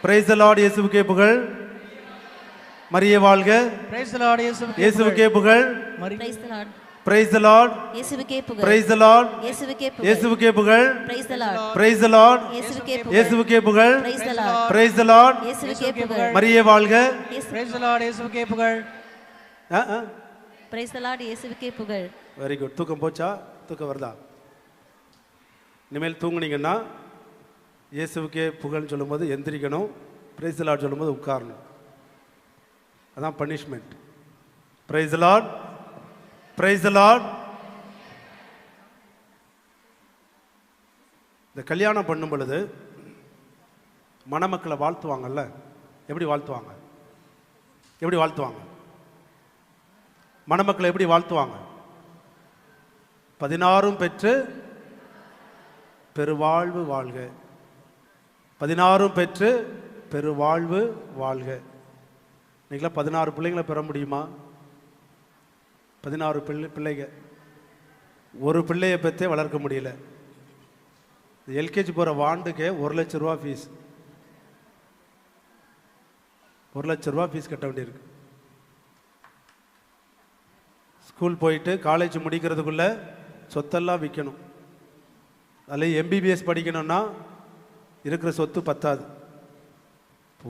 Praise the Lord. இயேசுவுக்கே புகழ். மரியே வாழ்க. Praise the Lord. இயேசுவுக்கே புகழ். Praise the Lord. Praise the Lord. இயேசுவுக்கே புகழ். Praise the Lord. இயேசுவுக்கே புகழ். இயேசுவுக்கே புகழ். Praise the Lord. Praise the Lord. இயேசுவுக்கே புகழ். இயேசுவுக்கே புகழ். Praise the Lord. Praise the Lord. இயேசுவுக்கே புகழ். மரியே வாழ்க. Praise the Lord. இயேசுவுக்கே புகழ். Praise the Lord. இயேசுவுக்கே புகழ். Very good. தூக்கம் போச்சா? தூக்கம் வருதா? இனிமேல் தூங்குனீங்கன்னா இயேசுவுக்கே புகழ்னு சொல்லும்போது எந்திரிக்கணும், பிரைஸ் தி லார்ட் சொல்லும்போது உட்காரணும். அதான் punishment. Praise the Lord. Praise the Lord. இந்த கல்யாணம் பண்ணும் பொழுது மணமக்களை வாழ்த்துவாங்கல்ல, எப்படி வாழ்த்துவாங்க? எப்படி வாழ்த்துவாங்க? மணமக்களை எப்படி வாழ்த்துவாங்க? 16 பெற்று பெருவாழ்வு வாழ்க. 16 பெற்று பெருவாழ்வு வாழ்க. நீங்களா 16 பிள்ளைங்களை பெற முடியுமா? 16 பிள்ளைங்க. ஒரு பிள்ளையை பெற்றே வளர்க்க முடியல. எல்கேஜி போகிற வாண்டுக்கே 1 லட்ச ரூபா ஃபீஸ். 1 லட்ச ரூபா ஃபீஸ் கட்ட வேண்டியிருக்கு. ஸ்கூல் போயிட்டு காலேஜ் முடிக்கிறதுக்குள்ள சொத்தெல்லாம் விற்கணும். அதில் எம்பிபிஎஸ் படிக்கணும்னா இருக்கிற சொத்து பத்தாது.